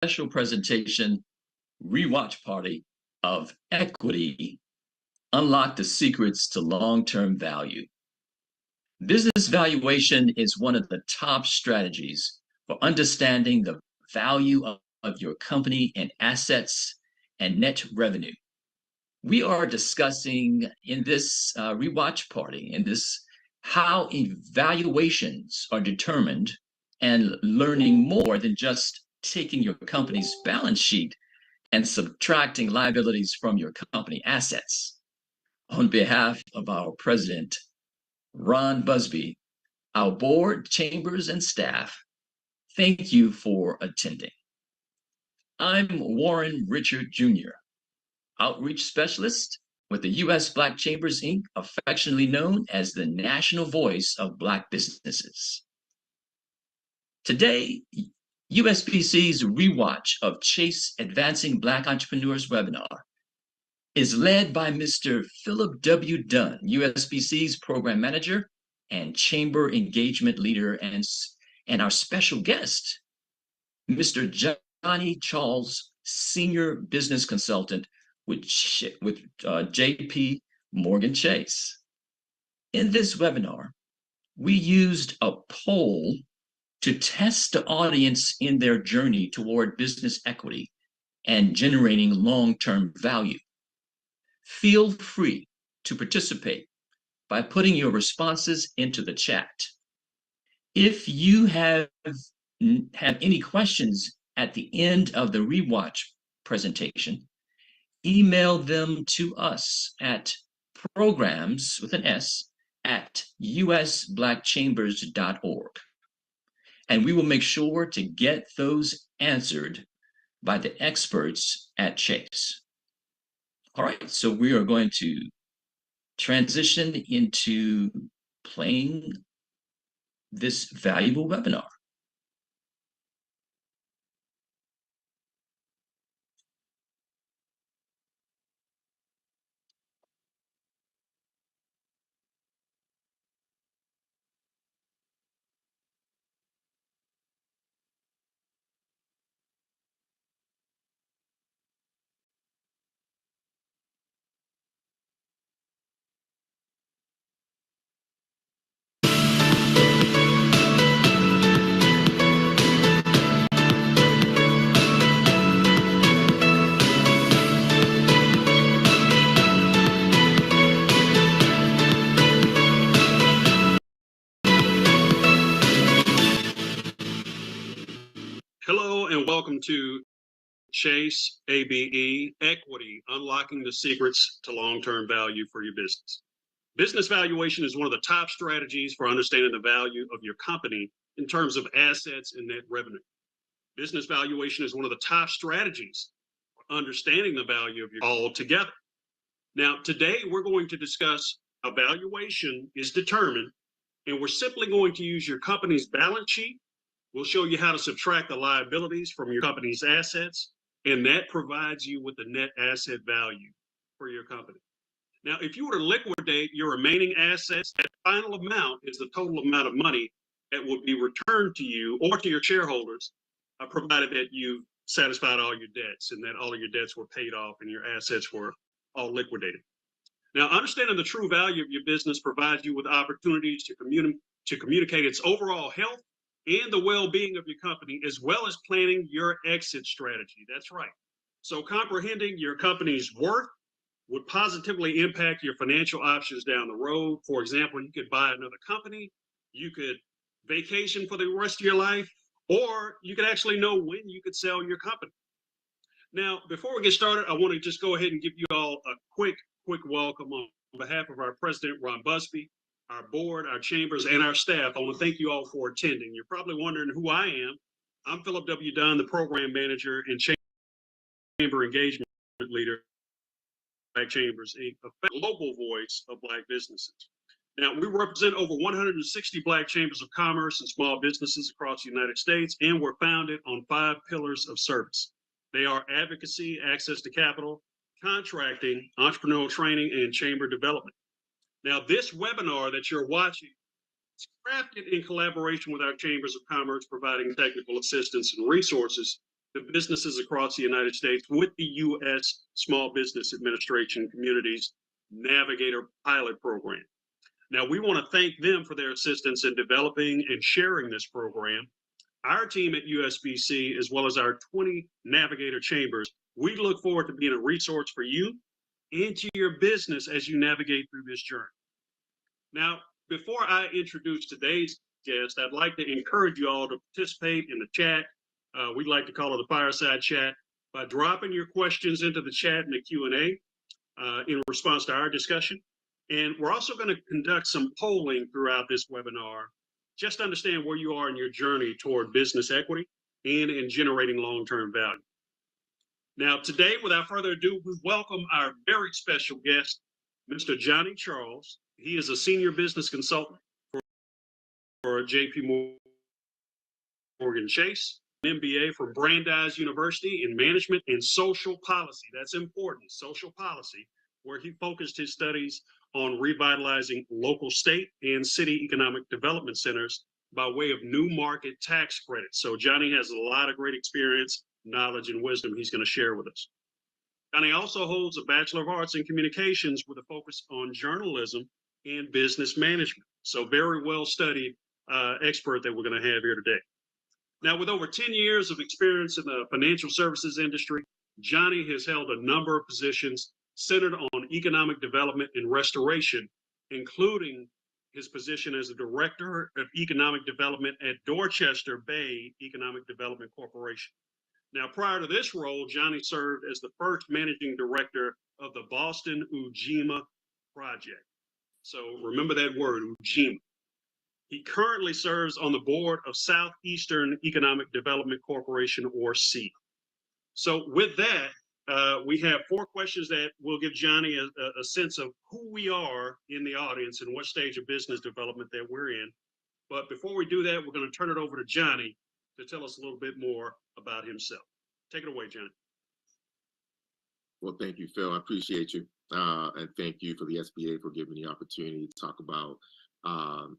special presentation, ReWatch Party of Equity, Unlock the Secrets to Long-Term Value. Business valuation is one of the top strategies for understanding the value of your company and assets and net revenue. We are discussing in this ReWatch Party, how evaluations are determined and learning more than just taking your company's balance sheet and subtracting liabilities from your company assets. On behalf of our president, Ron Busby, our board, chambers, and staff, thank you for attending. I'm Warren Richard Jr., outreach specialist with the U.S. Black Chambers, Inc., affectionately known as the national voice of Black businesses. Today, USBC's ReWatch of Chase Advancing Black Entrepreneurs webinar is led by Mr. Philip W. Dunn, USBC's program manager and chamber engagement leader, and our special guest, Mr. Johnny Charles, senior business consultant with JP Morgan Chase. In this webinar, we used a poll to test the audience in their journey toward business equity and generating long-term value. Feel free to participate by putting your responses into the chat. If you have any questions at the end of the ReWatch presentation, email them to us at programs with an S at usblackchambers.org. And we will make sure to get those answered by the experts at Chase. All right, so we are going to transition into playing this valuable webinar. Hello and welcome to Chase ABE, Equity, Unlocking the Secrets to Long-Term Value for Your Business. Business valuation is one of the top strategies for understanding the value of your company in terms of assets and net revenue. Business valuation is one of the top strategies for understanding the value of your altogether. Now, today we're going to discuss how valuation is determined, and we're simply going to use your company's balance sheet. We'll show you how to subtract the liabilities from your company's assets, and that provides you with the net asset value for your company. Now, if you were to liquidate your remaining assets, that final amount is the total amount of money that would be returned to you or to your shareholders, provided that you've satisfied all your debts and that all of your debts were paid off and your assets were all liquidated. Now, understanding the true value of your business provides you with opportunities to communicate its overall health and the well-being of your company, as well as planning your exit strategy. That's right. So comprehending your company's worth would positively impact your financial options down the road. For example, you could buy another company, you could vacation for the rest of your life, or you could actually know when you could sell your company. Now, before we get started, I want to just go ahead and give you all a quick welcome on behalf of our president, Ron Busby, our board, our chambers, and our staff. I want to thank you all for attending. You're probably wondering who I am. I'm Philip W. Dunn, the program manager and chamber engagement leader at Black Chambers, a global voice of Black businesses. Now, we represent over 160 Black chambers of commerce and small businesses across the United States, and we're founded on 5 pillars of service. They are advocacy, access to capital, contracting, entrepreneurial training, and chamber development. Now, this webinar that you're watching is crafted in collaboration with our chambers of commerce, providing technical assistance and resources to businesses across the United States with the U.S. Small Business Administration Community's Navigator pilot program. Now, we want to thank them for their assistance in developing and sharing this program. Our team at USBC, as well as our 20 Navigator chambers, we look forward to being a resource for you and to your business as you navigate through this journey. Now, before I introduce today's guest, I'd like to encourage you all to participate in the chat. We'd like to call it the fireside chat, by dropping your questions into the chat in the Q&A in response to our discussion. And we're also going to conduct some polling throughout this webinar, just to understand where you are in your journey toward business equity and in generating long-term value. Now, today, without further ado, we welcome our very special guest, Mr. Johnny Charles. He is a senior business consultant for JP Morgan Chase, an MBA from Brandeis University in Management and Social Policy. That's important, social policy, where he focused his studies on revitalizing local, state, and city economic development centers by way of new market tax credits. So Johnny has a lot of great experience, knowledge, and wisdom he's going to share with us. Johnny also holds a Bachelor of Arts in Communications with a focus on journalism and business management. So very well studied expert that we're going to have here today. Now, with over 10 years of experience in the financial services industry, Johnny has held a number of positions centered on economic development and restoration, including his position as the Director of Economic Development at Dorchester Bay Economic Development Corporation. Now, prior to this role, Johnny served as the first managing director of the Boston Ujima Project. So remember that word, Ujima. He currently serves on the board of Southeastern Economic Development Corporation, or SEED. So with that, we have 4 questions that will give Johnny a sense of who we are in the audience and what stage of business development that we're in. But before we do that, we're going to turn it over to Johnny to tell us a little bit more about himself. Take it away, Johnny. Well, thank you, Phil. I appreciate you. And thank you for the SBA for giving me the opportunity to talk about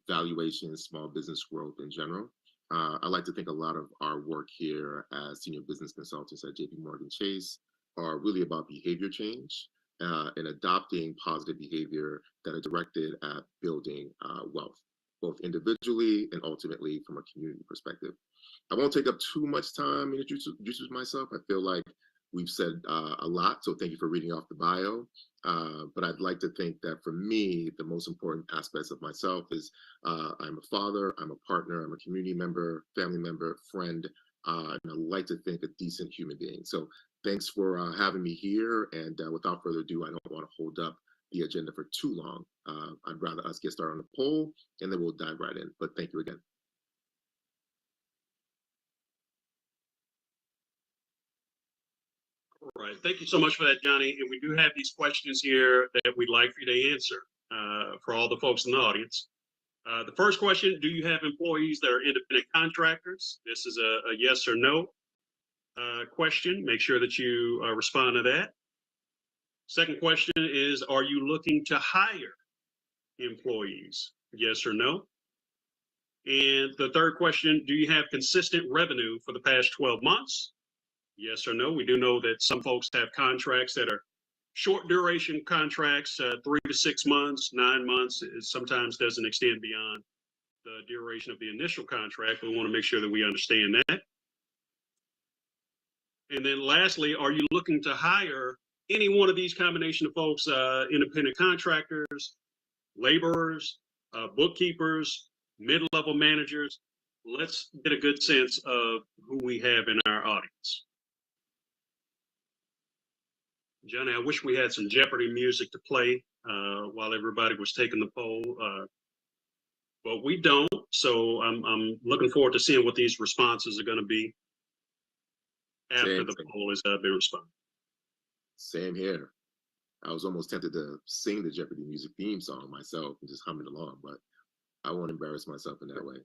valuations, small business growth in general. I like to think a lot of our work here as senior business consultants at JP Morgan Chase are really about behavior change and adopting positive behavior that are directed at building wealth, both individually and ultimately from a community perspective. I won't take up too much time in introducing myself. I feel like we've said a lot, so thank you for reading off the bio. But I'd like to think that for me, the most important aspects of myself is I'm a father, I'm a partner, I'm a community member, family member, friend, and I like to think a decent human being. So thanks for having me here. And without further ado, I don't want to hold up the agenda for too long. I'd rather us get started on the poll, and then we'll dive right in. But thank you again. All right, thank you so much for that, Johnny. And we do have these questions here that we'd like for you to answer for all the folks in the audience. The first question, do you have employees that are independent contractors? This is a yes or no question. Make sure that you respond to that. Second question is, are you looking to hire employees? Yes or no? And the third question, do you have consistent revenue for the past 12 months? Yes or no? We do know that some folks have contracts that are short duration contracts, 3 to 6 months, 9 months. It sometimes doesn't extend beyond the duration of the initial contract. But we want to make sure that we understand that. And then lastly, are you looking to hire any one of these combination of folks, independent contractors, laborers, bookkeepers, mid-level managers? Let's get a good sense of who we have in our audience. Johnny, I wish we had some Jeopardy music to play while everybody was taking the poll, but we don't. So I'm looking forward to seeing what these responses are going to be after the poll has been responded. Same here. I was almost tempted to sing the Jeopardy music theme song myself and just hum it along, but I won't embarrass myself in that way.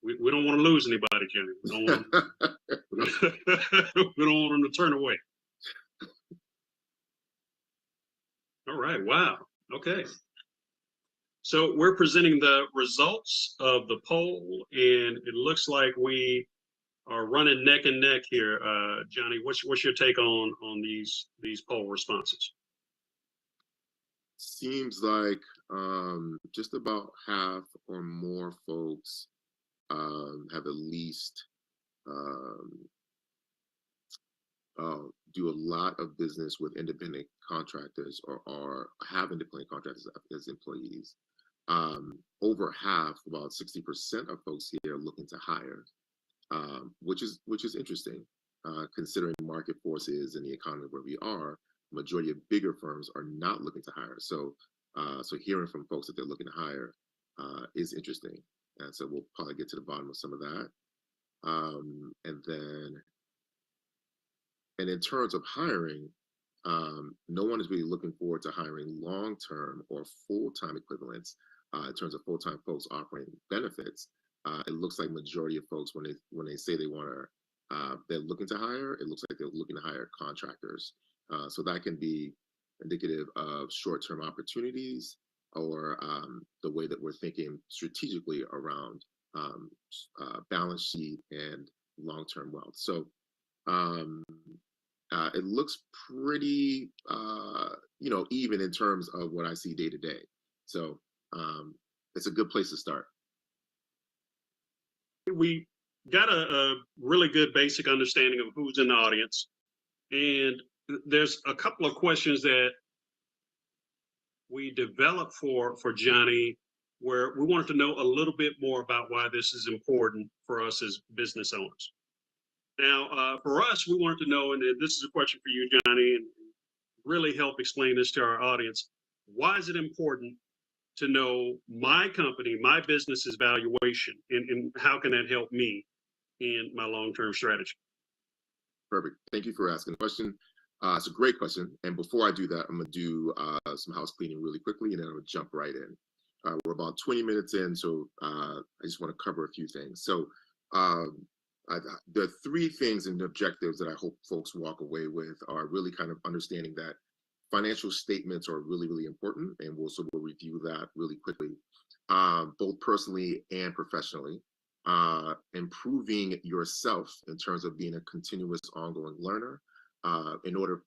We don't want to lose anybody, Johnny. We don't want them to turn away. All right, wow, okay. So we're presenting the results of the poll, and it looks like we are running neck and neck here. Johnny, what's your take on these poll responses? Seems like just about half or more folks have at least um, do a lot of business with independent contractors or have independent contractors as employees. Over half, about 60% of folks here are looking to hire, which is interesting, considering market forces and the economy where we are. Majority of bigger firms are not looking to hire. So hearing from folks that they're looking to hire is interesting. And so we'll probably get to the bottom of some of that. And in terms of hiring, no one is really looking forward to hiring long-term or full-time equivalents in terms of full-time folks offering benefits. It looks like majority of folks, when they say they want to, they're looking to hire, it looks like they're looking to hire contractors. So that can be indicative of short-term opportunities or the way that we're thinking strategically around balance sheet and long-term wealth. So it looks pretty, even in terms of what I see day to day. So it's a good place to start. We got a really good basic understanding of who's in the audience. And there's a couple of questions that we developed for Johnny, where we wanted to know a little bit more about why this is important for us as business owners. Now, for us, we wanted to know, and this is a question for you, Johnny, and really help explain this to our audience. Why is it important to know my company, my business's valuation, and how can that help me in my long-term strategy? Perfect. Thank you for asking the question. It's a great question. And before I do that, I'm going to do some house cleaning really quickly, and then I'm going to jump right in. We're about 20 minutes in, so I just want to cover a few things. So there are three things and objectives that I hope folks walk away with are really kind of understanding that financial statements are really, really important, and we'll review that really quickly, both personally and professionally. Improving yourself in terms of being a continuous ongoing learner,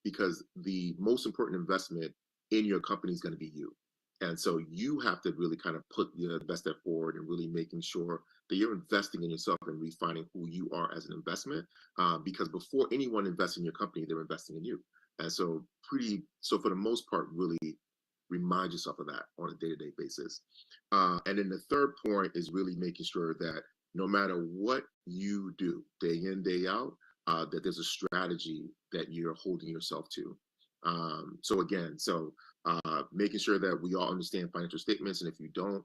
because the most important investment in your company is going to be you. And so you have to really kind of put the best step forward and really making sure that you're investing in yourself and refining who you are as an investment, because before anyone invests in your company, they're investing in you. And so for the most part, really remind yourself of that on a day-to-day basis. And then the third point is really making sure that no matter what you do, day in, day out, that there's a strategy that you're holding yourself to. Making sure that we all understand financial statements, and if you don't,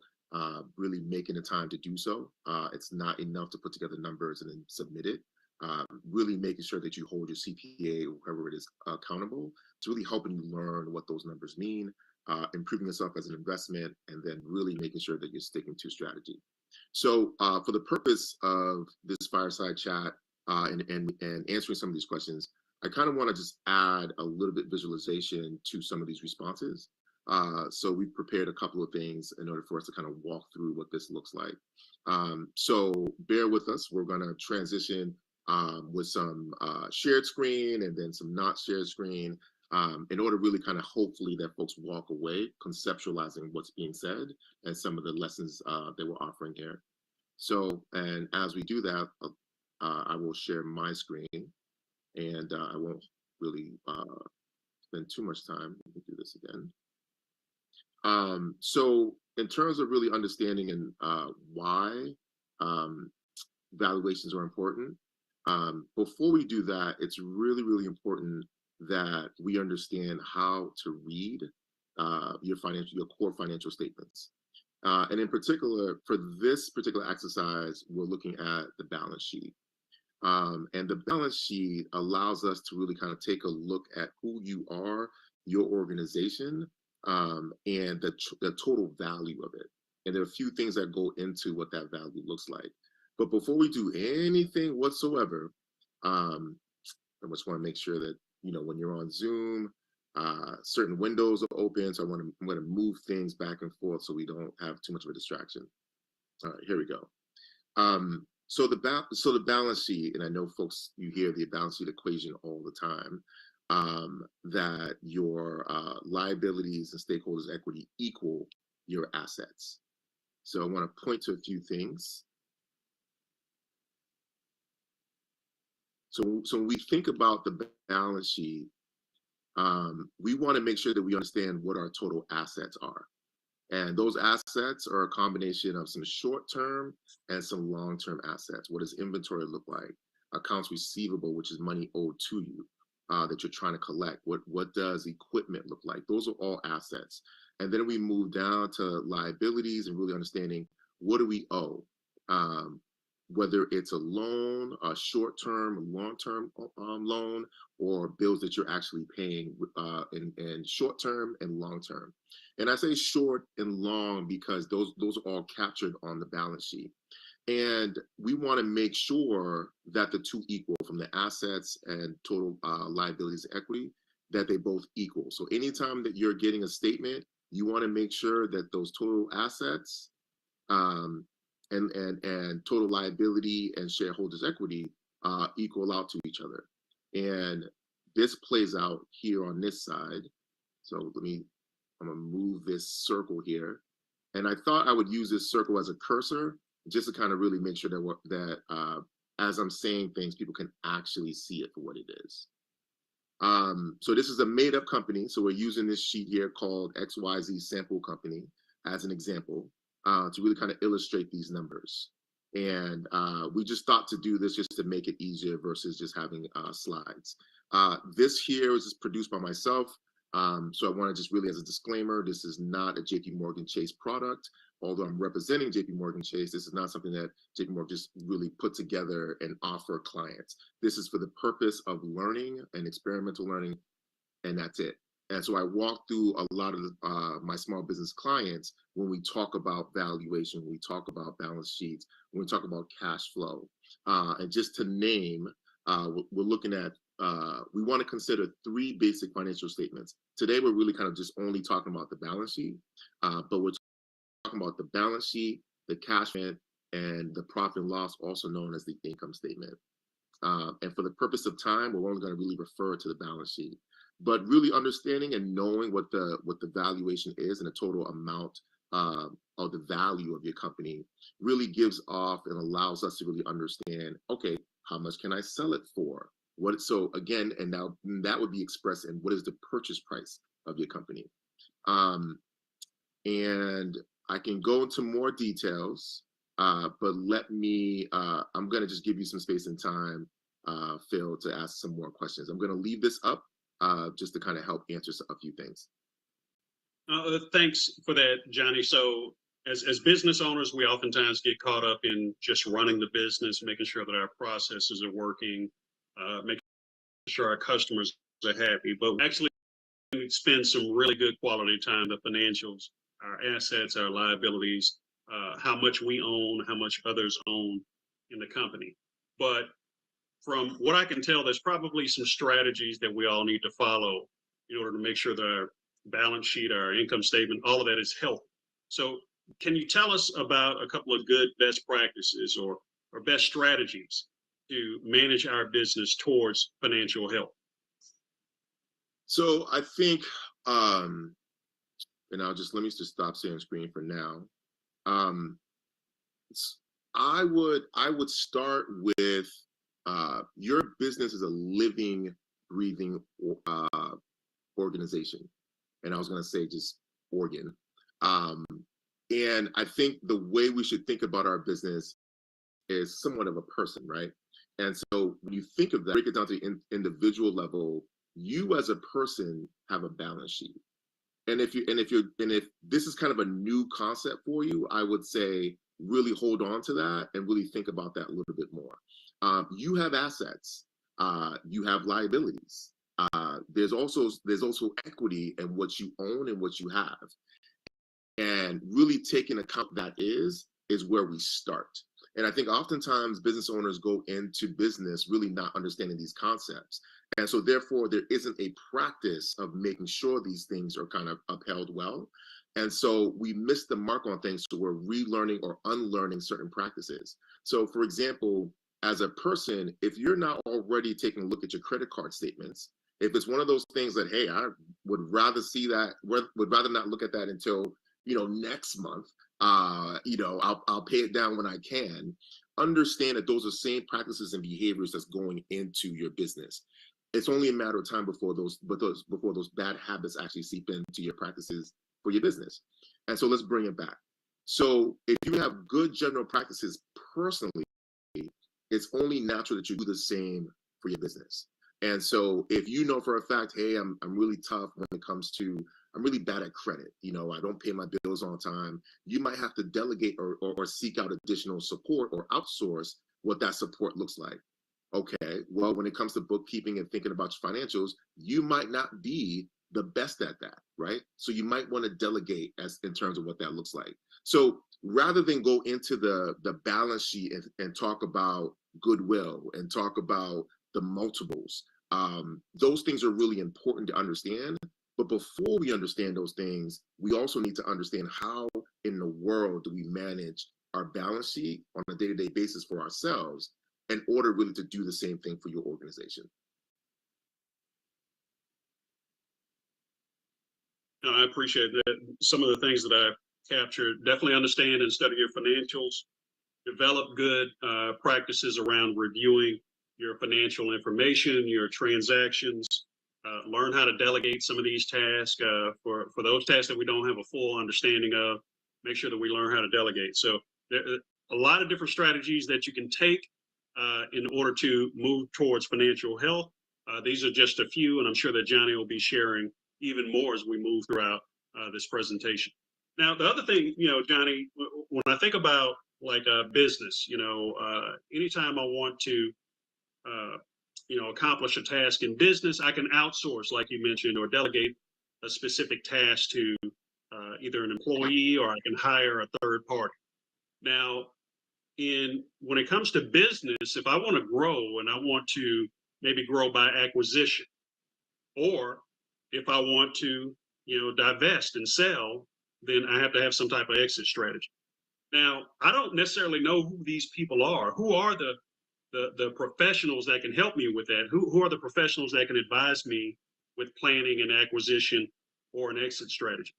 really making the time to do so. It's not enough to put together numbers and then submit it. Really making sure that you hold your CPA or whoever it is accountable. It's really helping you learn what those numbers mean, improving yourself as an investment, and then really making sure that you're sticking to strategy. So for the purpose of this fireside chat and answering some of these questions, I kind of want to just add a little bit visualization to some of these responses. So we prepared a couple of things in order for us to kind of walk through what this looks like. So bear with us. We're going to transition with some shared screen and then some not shared screen in order really kind of hopefully that folks walk away conceptualizing what's being said and some of the lessons that we're offering here. So, and as we do that, I will share my screen, and I won't really spend too much time. Let me do this again. So in terms of really understanding and why valuations are important, before we do that, it's really, really important that we understand how to read your core financial statements. And in particular, for this particular exercise, we're looking at the balance sheet. And the balance sheet allows us to really kind of take a look at who you are, your organization, and the total value of it. And there are a few things that go into what that value looks like. But before we do anything whatsoever, I just want to make sure that, when you're on Zoom, certain windows are open. So I'm going to move things back and forth so we don't have too much of a distraction. All right, here we go. So the balance sheet, and I know folks, you hear the balance sheet equation all the time, that your liabilities and stakeholders' equity equal your assets. So I want to point to a few things. So when we think about the balance sheet, we want to make sure that we understand what our total assets are. And those assets are a combination of some short-term and some long-term assets. What does inventory look like? Accounts receivable, which is money owed to you that you're trying to collect. What does equipment look like? Those are all assets. And then we move down to liabilities and really understanding, what do we owe? Whether it's a loan, a short-term, long-term loan, or bills that you're actually paying in short-term and long-term. And I say short and long because those are all captured on the balance sheet. And we want to make sure that the two equal, from the assets and total liabilities and equity, that they both equal. So anytime that you're getting a statement, you want to make sure that those total assets and total liability and shareholders' equity equal out to each other. And this plays out here on this side. So I'm gonna move this circle here. And I thought I would use this circle as a cursor just to kind of really make sure that as I'm saying things, people can actually see it for what it is. So this is a made up company. So we're using this sheet here called XYZ Sample Company as an example to really kind of illustrate these numbers. And we just thought to do this just to make it easier versus just having slides. This here is produced by myself. So I want to just really, as a disclaimer, this is not a JP Morgan Chase product. Although I'm representing JP Morgan Chase, this is not something that JP Morgan just really put together and offer clients. This is for the purpose of learning and experimental learning, and that's it. And so I walk through a lot of my small business clients when we talk about valuation, when we talk about balance sheets, when we talk about cash flow. And just to name, we're looking at, we want to consider 3 basic financial statements. Today, we're really kind of just only talking about the balance sheet, but we're talking about the balance sheet, the cash flow, and the profit and loss, also known as the income statement. And for the purpose of time, we're only going to really refer to the balance sheet. But really understanding and knowing what the valuation is and the total amount of the value of your company really gives off and allows us to really understand, okay, how much can I sell it for? So again, and now that would be expressed in what is the purchase price of your company. And I can go into more details, but let me, I'm going to just give you some space and time, Phil, to ask some more questions. I'm going to leave this up just to kind of help answer a few things. Thanks for that, Johnny. So as business owners, we oftentimes get caught up in just running the business, making sure that our processes are working, making sure our customers are happy. But actually, we spend some really good quality time, the financials, our assets, our liabilities, how much we own, how much others own in the company. But from what I can tell, there's probably some strategies that we all need to follow in order to make sure that our balance sheet, our income statement, all of that is healthy. So can you tell us about a couple of good best practices or best strategies to manage our business towards financial health? So I think, and let me just stop sharing screen for now. I would start with your business is a living, breathing organization. And I was going to say just organ. And I think the way we should think about our business is somewhat of a person, right? And so when you think of that, break it down to the individual level, you as a person have a balance sheet. And if this is kind of a new concept for you, I would say really hold on to that and really think about that a little bit more. You have assets, you have liabilities. There's also equity in what you own and what you have. And really taking account that is where we start. And I think oftentimes business owners go into business really not understanding these concepts. And so therefore there isn't a practice of making sure these things are kind of upheld well. And so we miss the mark on things, so we're relearning or unlearning certain practices. So for example, as a person, if you're not already taking a look at your credit card statements, if it's one of those things that, hey, I would rather see that, would rather not look at that until, next month, I'll pay it down when I can. Understand that those are same practices and behaviors that's going into your business. It's only a matter of time before those bad habits actually seep into your practices for your business. And so let's bring it back. So if you have good general practices personally, it's only natural that you do the same for your business. And so if you know for a fact, hey, I'm really tough when it comes to, I'm really bad at credit, I don't pay my bills on time, you might have to delegate or seek out additional support or outsource what that support looks like. Okay, well, when it comes to bookkeeping and thinking about your financials, you might not be the best at that, right? So you might want to delegate as in terms of what that looks like. So rather than go into the balance sheet and talk about goodwill and talk about the multiples, those things are really important to understand. But before we understand those things, we also need to understand how in the world do we manage our balance sheet on a day-to-day basis for ourselves in order really to do the same thing for your organization. I appreciate that. Some of the things that I've captured, definitely understand and study your financials, develop good practices around reviewing your financial information, your transactions, learn how to delegate some of these tasks. For those tasks that we don't have a full understanding of, make sure that we learn how to delegate. So there are a lot of different strategies that you can take in order to move towards financial health. These are just a few, and I'm sure that Johnny will be sharing even more as we move throughout this presentation. Now, the other thing, Johnny, when I think about like a business, anytime I want to, accomplish a task in business, I can outsource, like you mentioned, or delegate a specific task to either an employee, or I can hire a third party. Now, when it comes to business, if I want to grow and I want to maybe grow by acquisition, or if I want to, divest and sell, then I have to have some type of exit strategy. Now, I don't necessarily know who these people are. Who are the professionals that can help me with that? Who are the professionals that can advise me with planning an acquisition or an exit strategy?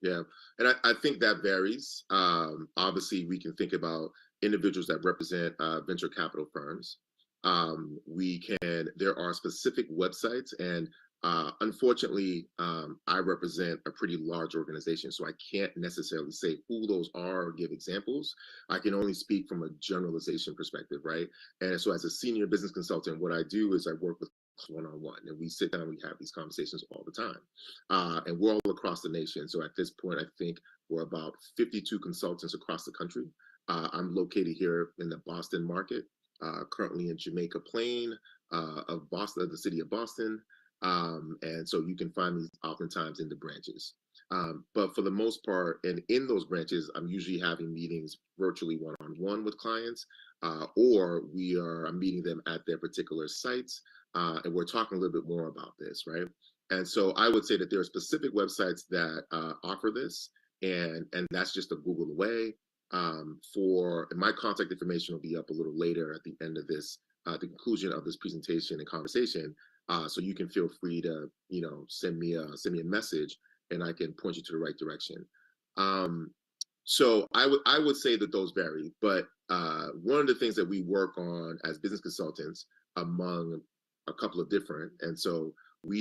Yeah, and I think that varies. Obviously, we can think about individuals that represent venture capital firms. There are specific websites, and unfortunately, I represent a pretty large organization, so I can't necessarily say who those are or give examples. I can only speak from a generalization perspective, right? And so as a senior business consultant, what I do is I work with one-on-one, and we sit down and we have these conversations all the time, and we're all across the nation. So at this point, I think we're about 52 consultants across the country. I'm located here in the Boston market, currently in Jamaica Plain of Boston, the city of Boston. And so you can find me oftentimes in the branches. But for the most part, and in those branches, I'm usually having meetings virtually one-on-one with clients, or I'm meeting them at their particular sites, and we're talking a little bit more about this, right? And so I would say that there are specific websites that offer this, and that's just a Google away. And my contact information will be up a little later at the end of this, the conclusion of this presentation and conversation. So you can feel free to, send me a message, and I can point you to the right direction. So I would say that those vary, but one of the things that we work on as business consultants, among a couple of different, and so when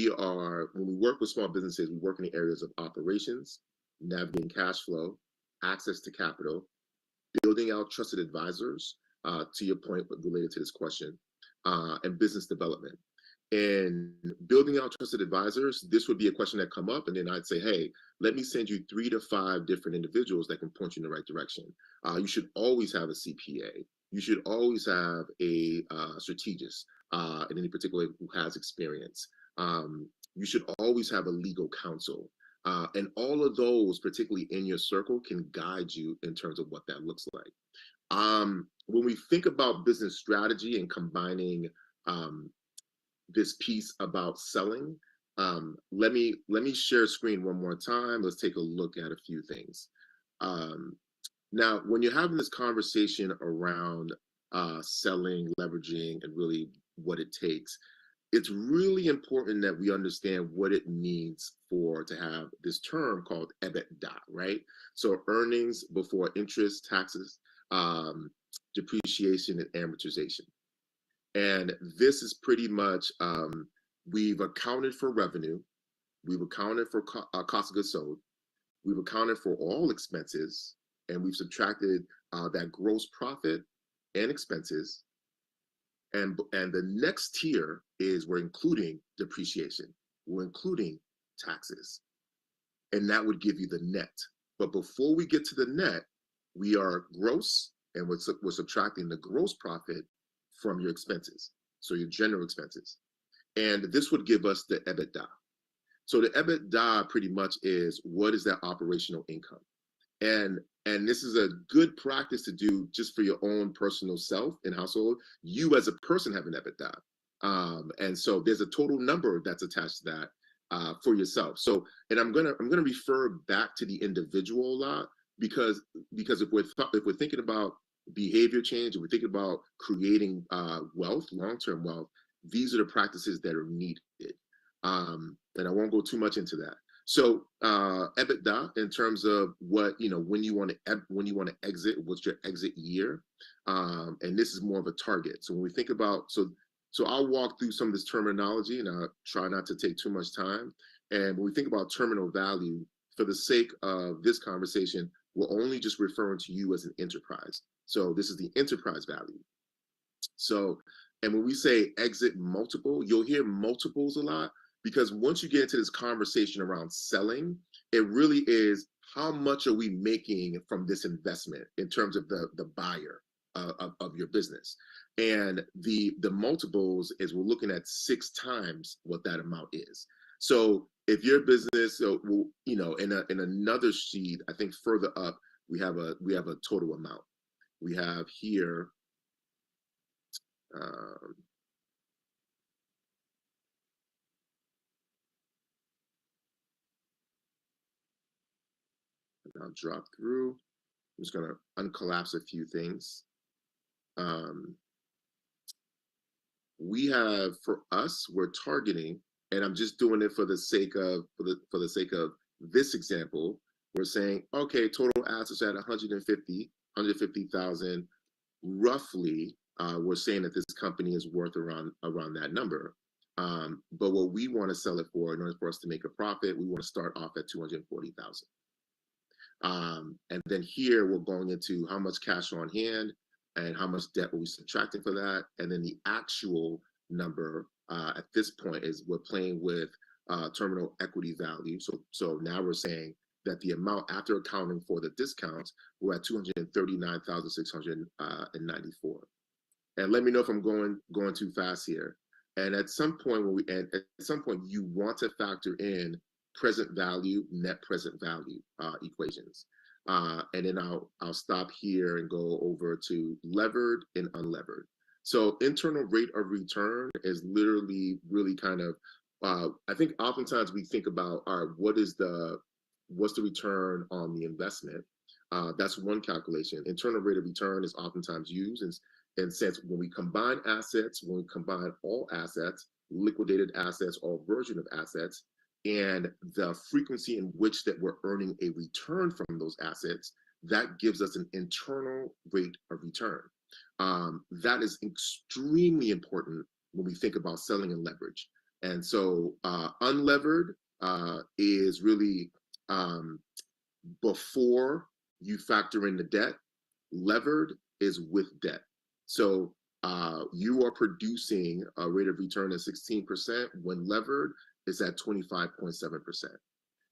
we work with small businesses, we work in the areas of operations, navigating cash flow, access to capital, building out trusted advisors, to your point related to this question, and business development. And building out trusted advisors, this would be a question that come up, and then I'd say, hey, let me send you 3 to 5 different individuals that can point you in the right direction. You should always have a CPA. You should always have a strategist, in any particular who has experience. You should always have a legal counsel. And all of those, particularly in your circle, can guide you in terms of what that looks like. When we think about business strategy and combining this piece about selling, let me share screen one more time. Let's take a look at a few things. Now, when you're having this conversation around selling, leveraging, and really what it takes, it's really important that we understand what it means to have this term called EBITDA, right? So earnings before interest, taxes, depreciation, and amortization. And this is pretty much, we've accounted for revenue, we've accounted for cost of goods sold, we've accounted for all expenses, and we've subtracted that gross profit and expenses. And the next tier is we're including depreciation, we're including taxes, and that would give you the net. But before we get to the net, we are gross, and we're subtracting the gross profit from your expenses, so your general expenses. And this would give us the EBITDA. So the EBITDA pretty much is, what is that operational income? And this is a good practice to do just for your own personal self and household. You as a person have an EBITDA, and so there's a total number that's attached to that for yourself. So, and I'm gonna refer back to the individual a lot, because if we're thinking about behavior change, and we're thinking about creating wealth, long-term wealth, these are the practices that are needed. And I won't go too much into that. So EBITDA, in terms of what, when you want to exit, what's your exit year, and this is more of a target. So when we think about, so I'll walk through some of this terminology, and I'll try not to take too much time. And when we think about terminal value, for the sake of this conversation, we're only just referring to you as an enterprise. So this is the enterprise value. So, and when we say exit multiple, you'll hear multiples a lot, because once you get into this conversation around selling, it really is, how much are we making from this investment in terms of the buyer of your business? And the multiples is, we're looking at 6 times what that amount is. So if your business, in another sheet, I think further up, we have a total amount. We have here, I'll drop through. I'm just going to uncollapse a few things. We have, for us, we're targeting, and I'm just doing it for the sake of this example. We're saying, okay, total assets at 150,000 roughly. We're saying that this company is worth around that number. But what we want to sell it for, in order for us to make a profit, we want to start off at 240,000. And then here we're going into how much cash on hand and how much debt are we subtracting for that. And then the actual number at this point is, we're playing with terminal equity value. So now we're saying that the amount after accounting for the discounts, we're at 239,694. And let me know if I'm going too fast here. And at some point you want to factor in present value, net present value equations. And then I'll stop here and go over to levered and unlevered. So internal rate of return is literally really kind of, I think oftentimes we think about, all right, what's the return on the investment? That's one calculation. Internal rate of return is oftentimes used in sense when we combine assets, when we combine all assets, liquidated assets, all version of assets, and the frequency in which that we're earning a return from those assets, that gives us an internal rate of return. That is extremely important when we think about selling and leverage. And so unlevered is really before you factor in the debt. Levered is with debt. So you are producing a rate of return of 16% when levered is at 25.7%.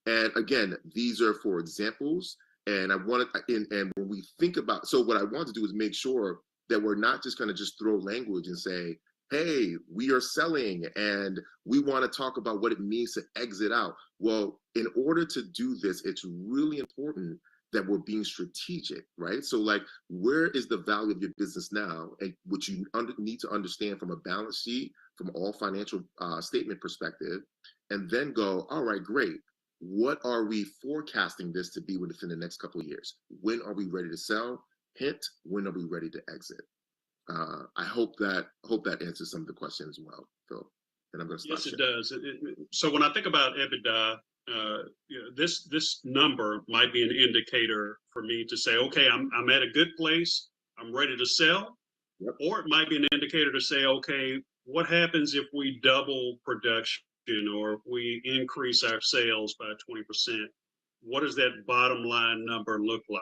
And again, these are for examples. And I wanted, and when we think about, so what I want to do is make sure that we're not just going to just throw language and say, hey, we are selling and we want to talk about what it means to exit out. Well, in order to do this, it's really important that we're being strategic, right? So like, where is the value of your business now? And what you need to understand from a balance sheet, from all financial statement perspective, and then go, all right, great. what are we forecasting this to be within the next couple of years? When are we ready to sell? Hint, when are we ready to exit? I hope that answers some of the questions well, Phil. And I'm going to stop. Yes, it does. So when I think about EBITDA, this number might be an indicator for me to say, okay, I'm at a good place, I'm ready to sell. Yep. Or it might be an indicator to say, okay, what happens if we double production or if we increase our sales by 20%? What does that bottom line number look like?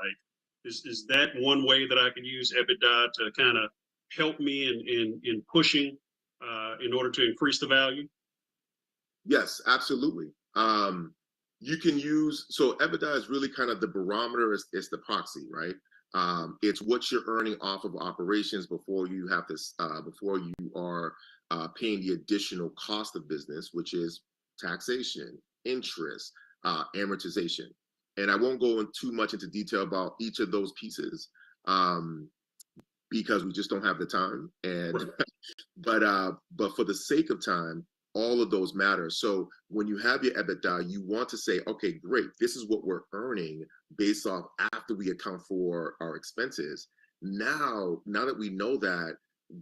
Is that one way that I can use EBITDA to kind of help me in pushing in order to increase the value? Yes, absolutely. You can use, so EBITDA is really kind of the barometer, it's the proxy, right? It's what you're earning off of operations before you have this, before you are paying the additional cost of business, which is taxation, interest, amortization. And I won't go in too much into detail about each of those pieces because we just don't have the time. And but for the sake of time, all of those matter. So when you have your EBITDA, you want to say, okay, great, this is what we're earning based off after we account for our expenses. Now that we know that,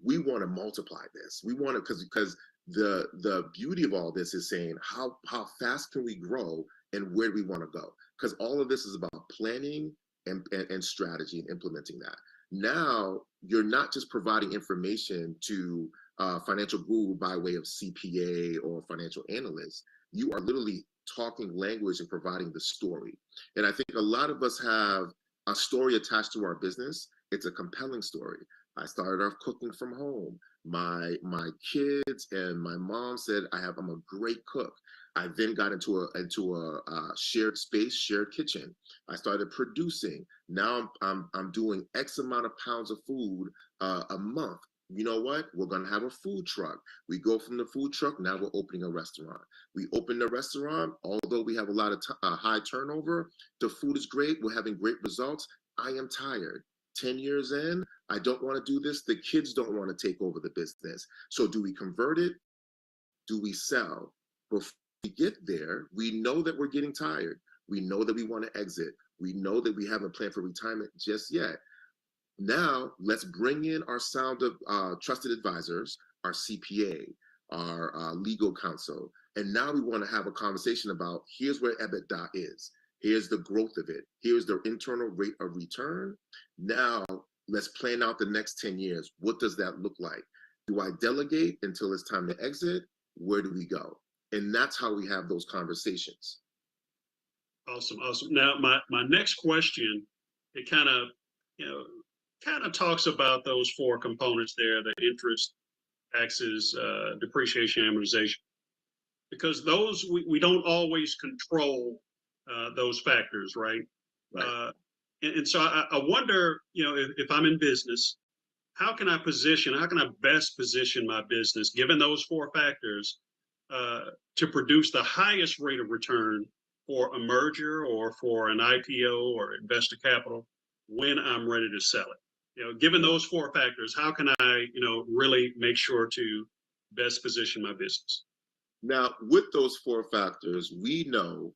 we want to multiply this. We want to, because the beauty of all this is saying how fast can we grow and where do we want to go? Because all of this is about planning and strategy and implementing that. Now you're not just providing information to financial guru by way of CPA or financial analyst. You are literally talking language and providing the story. And I think a lot of us have a story attached to our business. It's a compelling story. I started off cooking from home. My kids and my mom said I'm a great cook. I then got into a shared space, shared kitchen. I started producing. Now I'm doing X amount of pounds of food a month. You know what? We're going to have a food truck. We go from the food truck, now we're opening a restaurant. We open the restaurant, although we have a lot of high turnover, the food is great, we're having great results. I am tired. 10 years in, I don't want to do this. The kids don't want to take over the business. So do we convert it? Do we sell? Before we get there, we know that we're getting tired. We know that we want to exit. We know that we haven't planned for retirement just yet. Now, let's bring in our sound of trusted advisors, our CPA, our legal counsel. And now we want to have a conversation about here's where EBITDA is. Here's the growth of it. Here's the internal rate of return. Now, let's plan out the next 10 years. What does that look like? Do I delegate until it's time to exit? Where do we go? And that's how we have those conversations. Awesome, awesome. Now, my next question, it kind of talks about those four components there: the interest, taxes, depreciation, amortization. Because those we don't always control those factors, right? And so I wonder, if I'm in business, how can I best position my business, given those four factors, to produce the highest rate of return for a merger or for an IPO or investor capital when I'm ready to sell it? Given those four factors, how can I, really make sure to best position my business? Now, with those four factors, we know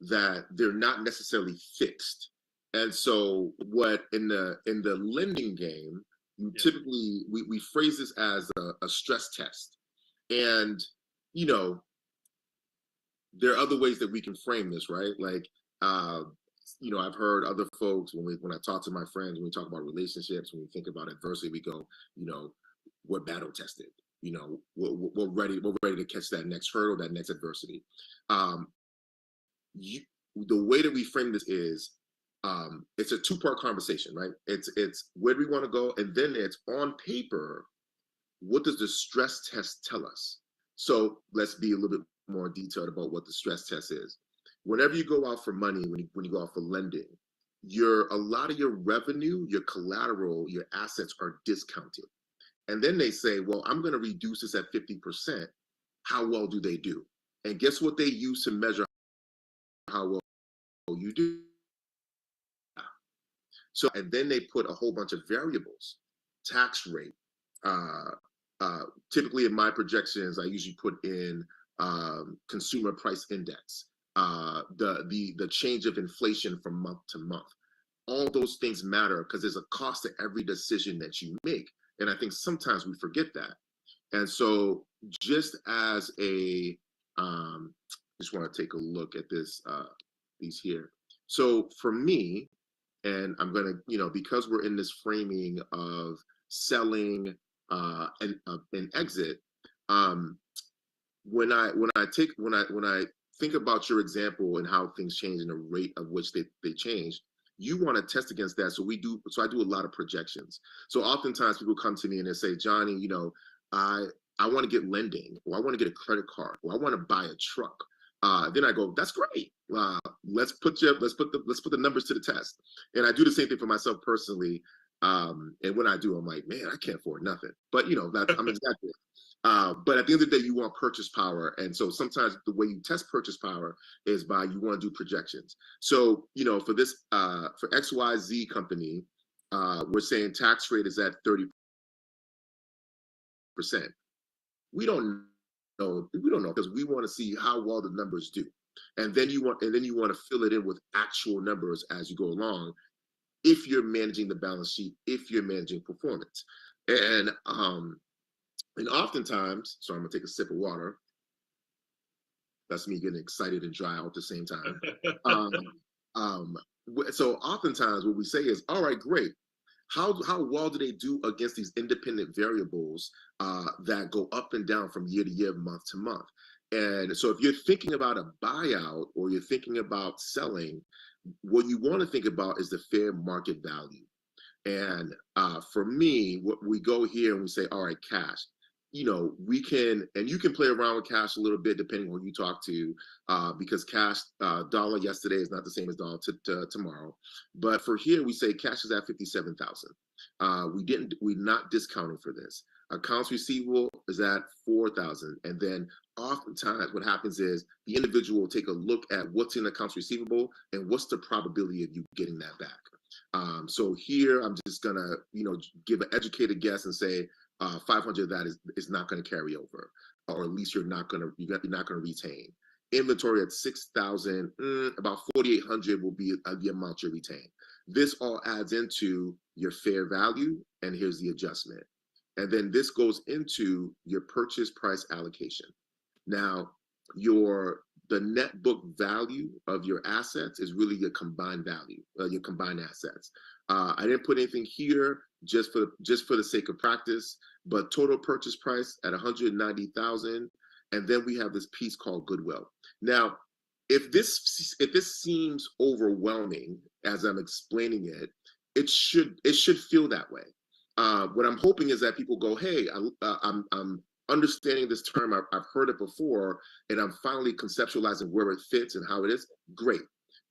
that they're not necessarily fixed. And so what in the lending game, you typically, we phrase this as a stress test. And, there are other ways that we can frame this, right? Like, I've heard other folks, when I talk to my friends, when we talk about relationships, when we think about adversity, we go, we're battle tested. We're ready to catch that next hurdle, that next adversity. The way that we frame this is, it's a two-part conversation, right? It's where do we want to go? And then it's on paper, what does the stress test tell us? So let's be a little bit more detailed about what the stress test is. Whenever you go out for money, when you go out for lending, a lot of your revenue, your collateral, your assets are discounted. And then they say, well, I'm going to reduce this at 50%. How well do they do? And guess what they use to measure how well you do? So, and then they put a whole bunch of variables, tax rate. Typically in my projections, I usually put in consumer price index, the change of inflation from month to month. All those things matter because there's a cost to every decision that you make. And I think sometimes we forget that. And so just as a, just want to take a look at this, these here. So for me, and I'm going to, because we're in this framing of selling an exit, when I think about your example and how things change and the rate of which they change, you want to test against that. So I do a lot of projections. So oftentimes people come to me and they say, Johnny, I want to get lending, or I want to get a credit card, or I want to buy a truck. Then I go, that's great. Let's put the numbers to the test. And I do the same thing for myself personally. And when I do, I'm like, man, I can't afford nothing. But I'm exactly. But at the end of the day, you want purchase power. And so sometimes the way you test purchase power is by you want to do projections. So, for this, for XYZ company, we're saying tax rate is at 30%. We don't know because we want to see how well the numbers do. And then you want to fill it in with actual numbers as you go along, if you're managing the balance sheet, if you're managing performance. And oftentimes, so I'm gonna take a sip of water. That's me getting excited and dry all at the same time. So oftentimes what we say is, all right, great. How well do they do against these independent variables that go up and down from year to year, month to month? And so if you're thinking about a buyout or you're thinking about selling, what you want to think about is the fair market value. And for me, what we go here and we say, all right, cash. We can, and you can play around with cash a little bit depending on who you talk to, because cash, dollar yesterday is not the same as dollar tomorrow. But for here, we say cash is at 57,000. We're not discounting for this. Accounts receivable is at 4,000. And then oftentimes what happens is the individual will take a look at what's in accounts receivable and what's the probability of you getting that back. So here, I'm just gonna, give an educated guess and say, 500 of that is not going to carry over, or at least you're not going to retain. Inventory at 6,000, about 4,800 will be the amount you retain. This all adds into your fair value, and here's the adjustment. And then this goes into your purchase price allocation. Now, the net book value of your assets is really your combined value, your combined assets. I didn't put anything here just for the sake of practice, but total purchase price at 190,000, and then we have this piece called goodwill. Now, if this seems overwhelming as I'm explaining it, it should feel that way. What I'm hoping is that people go, hey, I'm understanding this term. I've heard it before, and I'm finally conceptualizing where it fits and how it is. Great.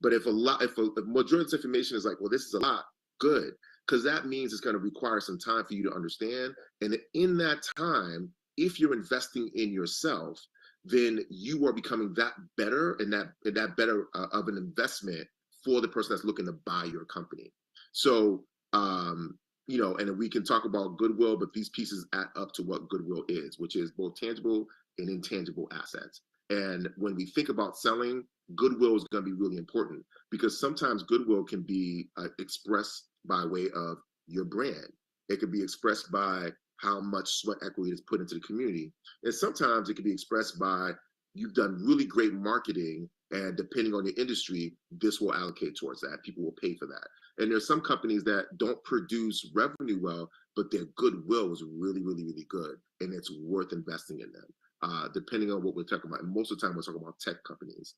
But if a majority of this information is like, well, this is a lot, good, because that means it's going to require some time for you to understand. And in that time, if you're investing in yourself, then you are becoming that better and that better of an investment for the person that's looking to buy your company. So, and we can talk about goodwill, but these pieces add up to what goodwill is, which is both tangible and intangible assets. And when we think about selling, goodwill is going to be really important, because sometimes goodwill can be expressed by way of your brand. It can be expressed by how much sweat equity is put into the community. And sometimes it can be expressed by you've done really great marketing, and depending on your industry, this will allocate towards that. People will pay for that. And there's some companies that don't produce revenue well, but their goodwill is really, really, really good, and it's worth investing in them, depending on what we're talking about. And most of the time, we're talking about tech companies.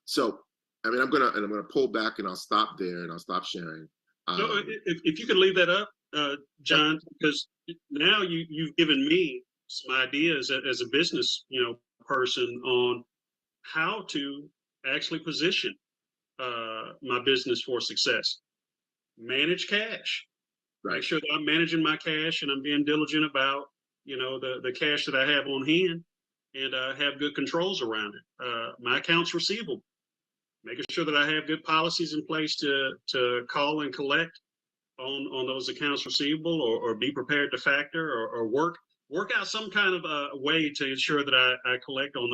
So, I mean, I'm gonna pull back, and I'll stop there, and I'll stop sharing. So, if you could leave that up, John, because now you've given me some ideas as a business, person on how to actually position my business for success. Manage cash. Right. Make sure that I'm managing my cash and I'm being diligent about, the cash that I have on hand, and have good controls around it. My accounts receivable, making sure that I have good policies in place to call and collect on those accounts receivable, or be prepared to factor, or work out some kind of a way to ensure that I collect on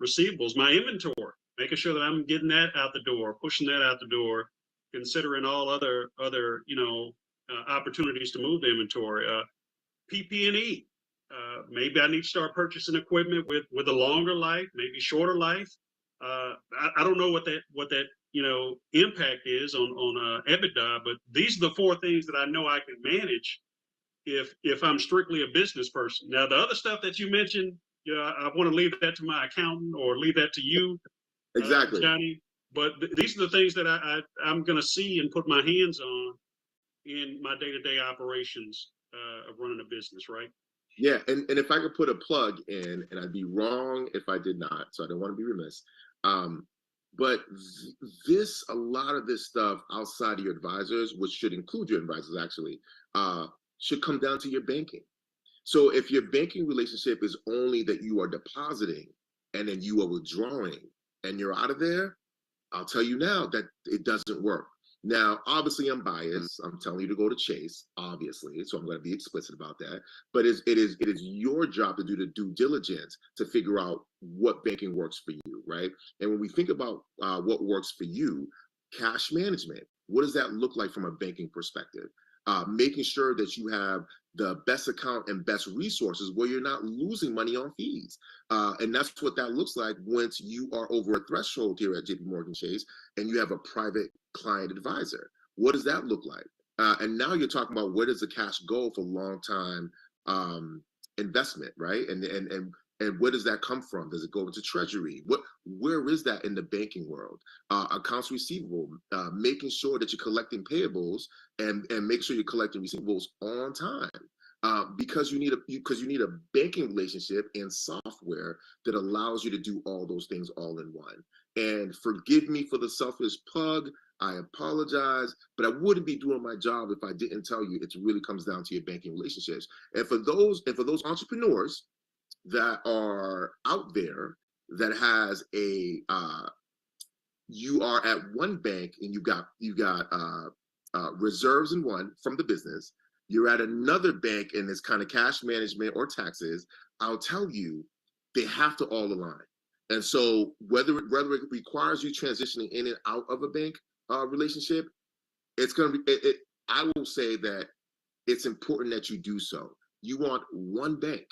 receivables, my inventory, making sure that I'm getting that out the door, pushing that out the door, considering all other opportunities to move the inventory. PP&E. Maybe I need to start purchasing equipment with a longer life, maybe shorter life. I don't know what that impact is on EBITDA, but these are the four things that I know I can manage if I'm strictly a business person. Now, the other stuff that you mentioned, I want to leave that to my accountant or leave that to you, Exactly. Johnny. But these are the things that I'm going to see and put my hands on in my day-to-day operations of running a business, right? Yeah, and if I could put a plug in, and I'd be wrong if I did not, so I don't want to be remiss. But a lot of this stuff outside of your advisors, which should include your advisors actually, should come down to your banking. So if your banking relationship is only that you are depositing and then you are withdrawing and you're out of there, I'll tell you now that it doesn't work. Now, obviously, I'm biased. I'm telling you to go to Chase, obviously, so I'm going to be explicit about that. But it is your job to do the due diligence to figure out what banking works for you, right? And when we think about what works for you, cash management, what does that look like from a banking perspective? Making sure that you have the best account and best resources where you're not losing money on fees. And that's what that looks like once you are over a threshold here at JP Morgan Chase and you have a private client advisor. What does that look like? And now you're talking about where does the cash go for long-time investment, right? And where does that come from? Does it go into treasury? Where is that in the banking world? Accounts receivable, making sure that you're collecting payables and make sure you're collecting receivables on time. Because you need a banking relationship and software that allows you to do all those things all in one. And forgive me for the selfish plug. I apologize, but I wouldn't be doing my job if I didn't tell you it really comes down to your banking relationships. And for those entrepreneurs that are out there that has you are at one bank and you got reserves in one from the business, you're at another bank and it's kind of cash management or taxes, I'll tell you, they have to all align. And so whether it requires you transitioning in and out of a bank relationship, it's going to be, I will say that it's important that you do so. You want one bank.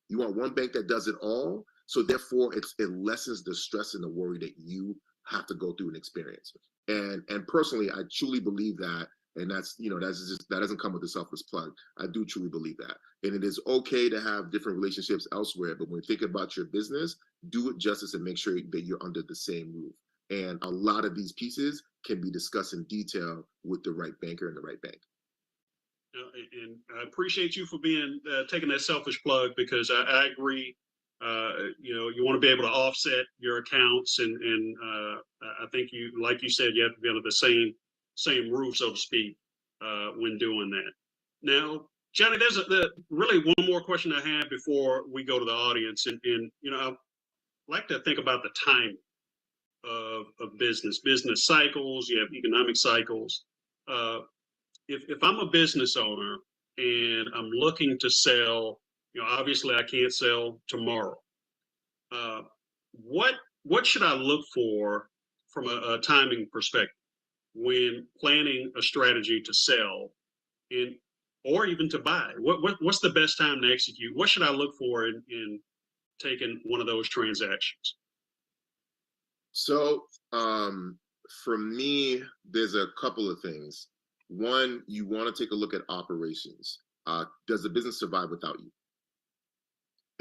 You want one bank that does it all. So therefore, it lessens the stress and the worry that you have to go through and experience. And personally, I truly believe that. And that doesn't come with a selfless plug. I do truly believe that. And it is okay to have different relationships elsewhere, but when you think about your business, do it justice and make sure that you're under the same roof. And a lot of these pieces can be discussed in detail with the right banker and the right bank. And I appreciate you for taking that selfish plug, because I agree. You want to be able to offset your accounts, and I think like you said, you have to be under the same roof, so to speak, when doing that. Now, Johnny, there's really one more question I have before we go to the audience, and I like to think about the timing of business cycles. You have economic cycles. If I'm a business owner and I'm looking to sell, obviously I can't sell tomorrow. What should I look for from a timing perspective when planning a strategy to sell or even to buy? What's the best time to execute? What should I look for in taking one of those transactions? So for me, there's a couple of things. One, you want to take a look at operations. Does the business survive without you?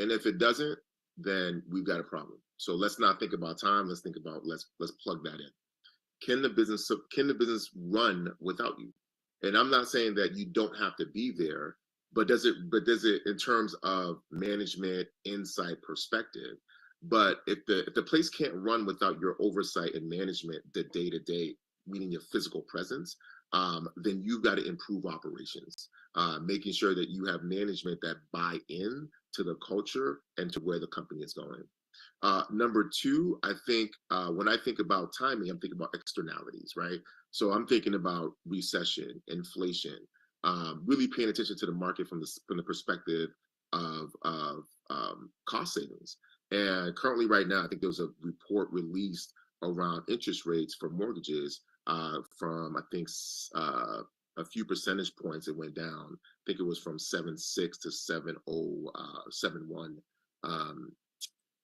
And if it doesn't, then we've got a problem. So let's not think about time. Let's think about let's plug that in. Can the business run without you? And I'm not saying that you don't have to be there, but does it in terms of management, insight, perspective? But if the place can't run without your oversight and management, the day-to-day, meaning your physical presence, then you've got to improve operations, making sure that you have management that buy in to the culture and to where the company is going. Number two, I think when I think about timing, I'm thinking about externalities, right? So I'm thinking about recession, inflation, really paying attention to the market from the perspective of cost savings. And currently, right now, I think there was a report released around interest rates for mortgages from, I think, a few percentage points. It went down. I think it was from 7.6 to 7.071.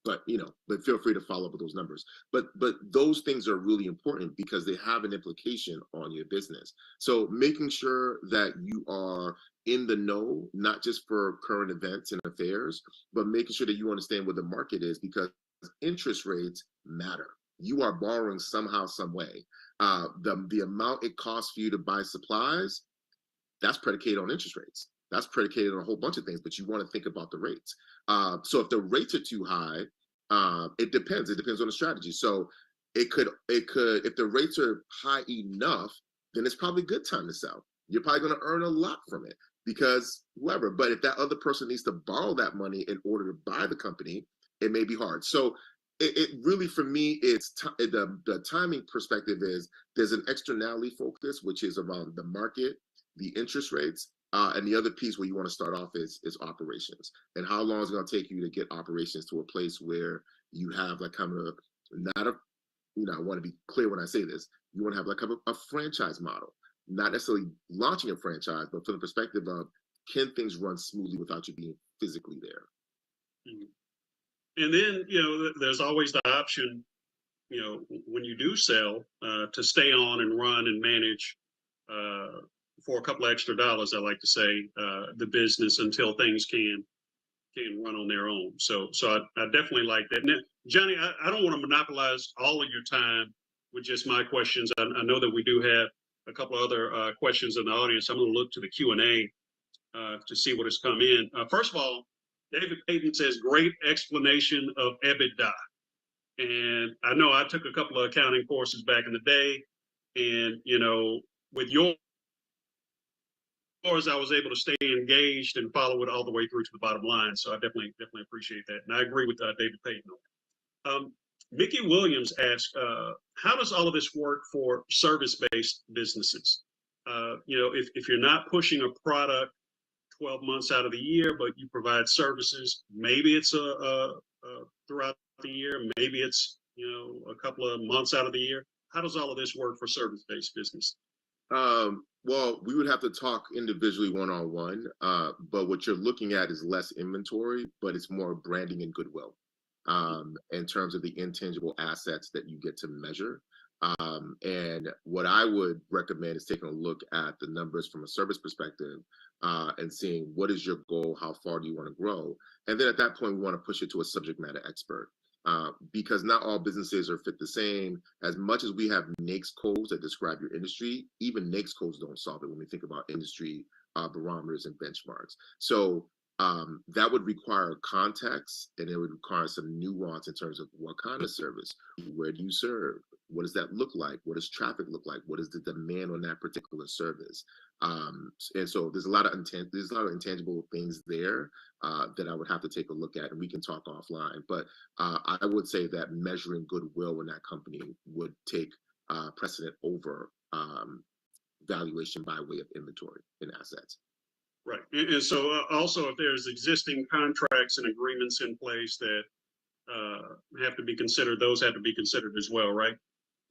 But but feel free to follow up with those numbers. But those things are really important because they have an implication on your business. So making sure that you are in the know, not just for current events and affairs, but making sure that you understand what the market is, because interest rates matter. You are borrowing somehow, some way. The amount it costs for you to buy supplies, that's predicated on interest rates. That's predicated on a whole bunch of things, but you want to think about the rates. So if the rates are too high, it depends. It depends on the strategy. So it could, if the rates are high enough, then it's probably a good time to sell. You're probably going to earn a lot from it because whoever. But if that other person needs to borrow that money in order to buy the company, it may be hard. So it really, for me, it's the timing perspective is there's an externality focus, which is around the market, the interest rates, and the other piece where you want to start off is operations, and how long is it going to take you to get operations to a place where you have like kind of not a, I want to be clear when I say this, you want to have like a franchise model, not necessarily launching a franchise, but from the perspective of, can things run smoothly without you being physically there? And then, there's always the option, when you do sell, to stay on and run and manage for a couple of extra dollars, I like to say, the business until things can run on their own. So I definitely like that. Now, Johnny, I don't want to monopolize all of your time with just my questions. I know that we do have a couple of other questions in the audience. I'm going to look to the Q&A to see what has come in. First of all, David Payton says, great explanation of EBITDA. And I know I took a couple of accounting courses back in the day, and, with yours, I was able to stay engaged and follow it all the way through to the bottom line. So I definitely appreciate that. And I agree with David Payton on that. Mickey Williams asks, how does all of this work for service-based businesses? If you're not pushing a product 12 months out of the year, but you provide services, maybe it's throughout the year, maybe it's, a couple of months out of the year. How does all of this work for service-based business? Well, we would have to talk individually one-on-one, but what you're looking at is less inventory, but it's more branding and goodwill in terms of the intangible assets that you get to measure. And what I would recommend is taking a look at the numbers from a service perspective and seeing what is your goal, how far do you want to grow? And then at that point, we want to push it to a subject matter expert. Because not all businesses are fit the same. As much as we have NAICS codes that describe your industry, even NAICS codes don't solve it when we think about industry barometers and benchmarks. So that would require context, and it would require some nuance in terms of what kind of service, where do you serve, what does that look like, what does traffic look like, what is the demand on that particular service. And so there's a lot of intangible things there that I would have to take a look at, and we can talk offline. But I would say that measuring goodwill in that company would take precedent over valuation by way of inventory and assets. Right. And so also, if there's existing contracts and agreements in place that have to be considered, those have to be considered as well, right?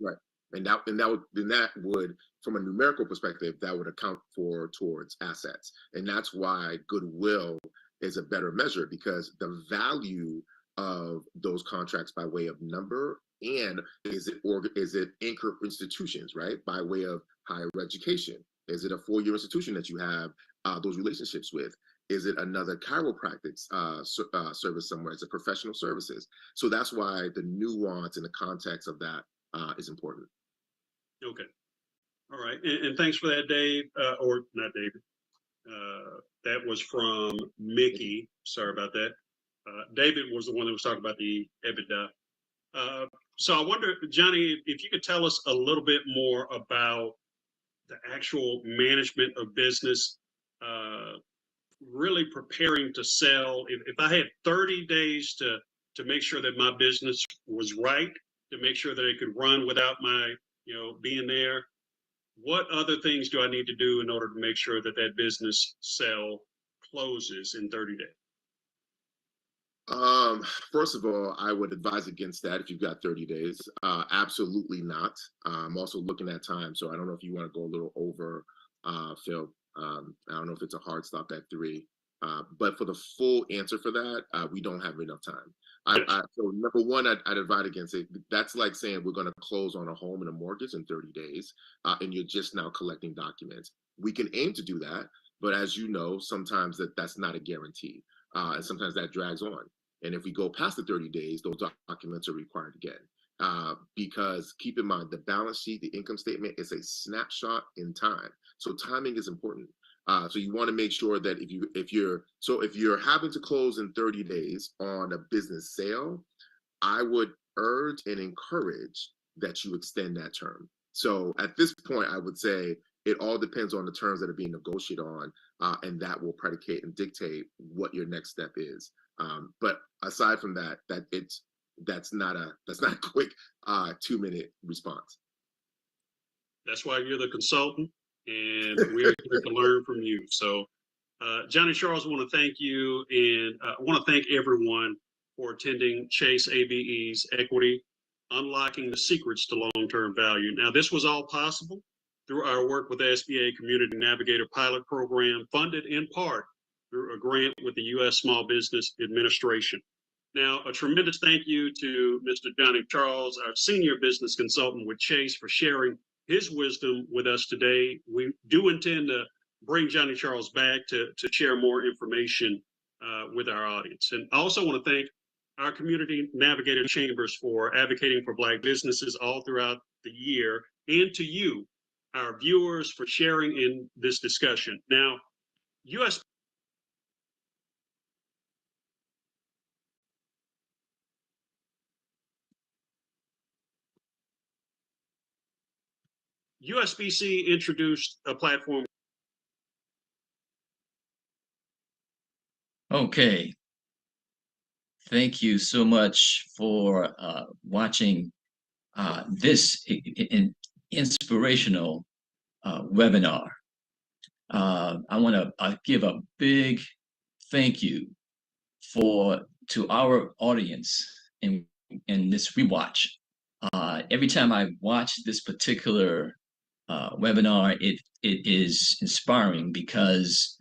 Right. And that would, from a numerical perspective, that would account towards assets. And that's why goodwill is a better measure, because the value of those contracts by way of number, and is it anchor institutions, right? By way of higher education. Is it a 4-year institution that you have those relationships with? Is it another chiropractic service somewhere? Is it professional services? So that's why the nuance and the context of that is important. Okay. All right. And thanks for that, Dave, or not David. That was from Mickey. Sorry about that. David was the one that was talking about the EBITDA. So I wonder, Johnny, if you could tell us a little bit more about the actual management of business, really preparing to sell. If I had 30 days to make sure that my business was right, to make sure that it could run without my, being there, what other things do I need to do in order to make sure that that business sale closes in 30 days? First of all, I would advise against that if you've got 30 days. Absolutely not. I'm also looking at time, so I don't know if you want to go a little over, Phil. I don't know if it's a hard stop at 3. But for the full answer for that, we don't have enough time. So number one, I'd advise against it. That's like saying we're going to close on a home and a mortgage in 30 days, and you're just now collecting documents. We can aim to do that, but as you know, sometimes that's not a guarantee, and sometimes that drags on. And if we go past the 30 days, those documents are required again. Because keep in mind, the balance sheet, the income statement is a snapshot in time. So timing is important. So you want to make sure that if you're having to close in 30 days on a business sale, I would urge and encourage that you extend that term. So at this point, I would say it all depends on the terms that are being negotiated on, and that will predicate and dictate what your next step is. But aside from that, that's not a quick 2-minute response. That's why you're the consultant, and we're here to learn from you. So, Johnny Charles, I want to thank you, and I want to thank everyone for attending Chase ABE's Equity, Unlocking the Secrets to Long-Term Value. Now, this was all possible through our work with the SBA Community Navigator Pilot Program, funded in part through a grant with the U.S. Small Business Administration. Now, a tremendous thank you to Mr. Johnny Charles, our senior business consultant with Chase, for sharing his wisdom with us today. We do intend to bring Johnny Charles back to share more information with our audience. And I also want to thank our community navigator chambers for advocating for Black businesses all throughout the year, and to you, our viewers, for sharing in this discussion. Now, USBC introduced a platform. Okay. Thank you so much for watching this inspirational webinar. I want to give a big thank you to our audience in this ReWatch. Every time I watch this particular webinar, it is inspiring because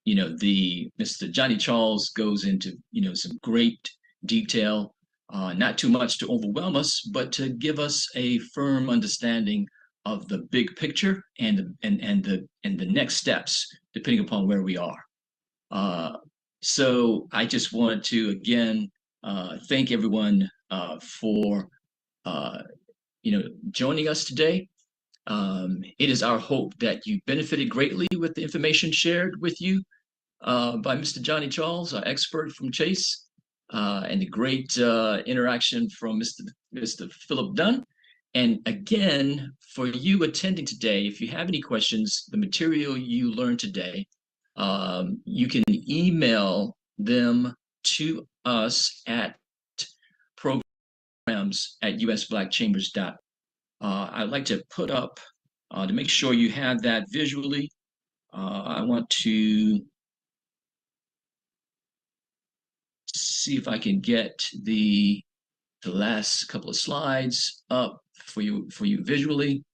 Mr. Johnny Charles goes into some great detail, not too much to overwhelm us, but to give us a firm understanding of the big picture and the next steps, depending upon where we are. So I just wanted to again thank everyone for joining us today. It is our hope that you benefited greatly with the information shared with you by Mr. Johnny Charles, our expert from Chase, and the great interaction from Mr. Philip Dunn. And again, for you attending today, if you have any questions, the material you learned today, you can email them to us at programs@usblackchambers.org. I'd like to put up, to make sure you have that visually, I want to see if I can get the last couple of slides up for you visually.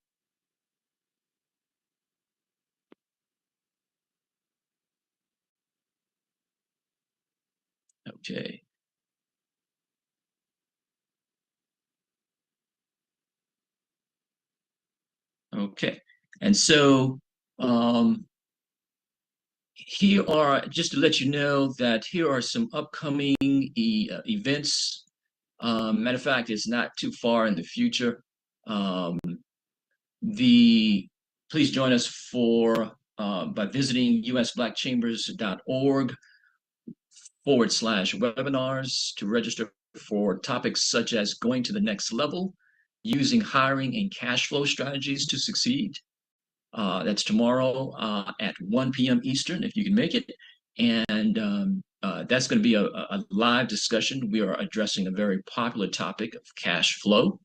Okay. Okay. And so here are, just to let you know that here are some upcoming events. Matter of fact, it's not too far in the future. Please join us by visiting usblackchambers.org/webinars to register for topics such as going to the next level, using hiring and cash flow strategies to succeed. That's tomorrow at 1 p.m. Eastern, if you can make it. And that's going to be a live discussion. We are addressing a very popular topic of cash flow.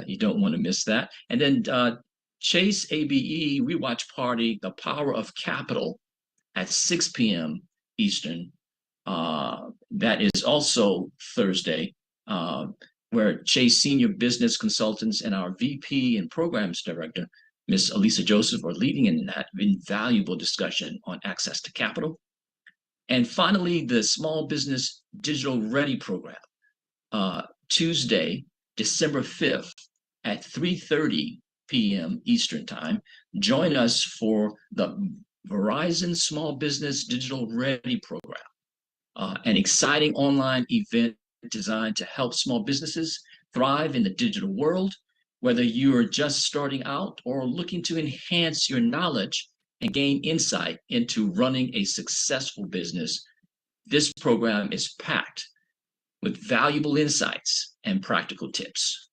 You don't want to miss that. And then Chase ABE ReWatch Party, The Power of Capital, at 6 p.m. Eastern. That is also Thursday, where Chase Senior Business Consultants and our VP and Programs Director, Ms. Elisa Joseph, are leading in that invaluable discussion on access to capital. And finally, the Small Business Digital Ready Program, Tuesday, December 5th at 3:30 p.m. Eastern Time. Join us for the Verizon Small Business Digital Ready Program, an exciting online event designed to help small businesses thrive in the digital world. Whether you are just starting out or looking to enhance your knowledge and gain insight into running a successful business, this program is packed with valuable insights and practical tips.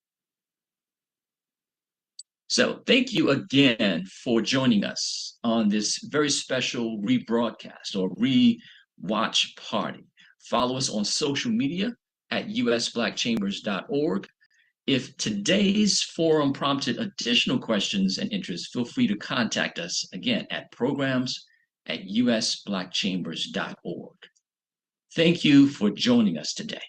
So thank you again for joining us on this very special rebroadcast or ReWatch party. Follow us on social media at usblackchambers.org. If today's forum prompted additional questions and interests, feel free to contact us again at programs@usblackchambers.org. Thank you for joining us today.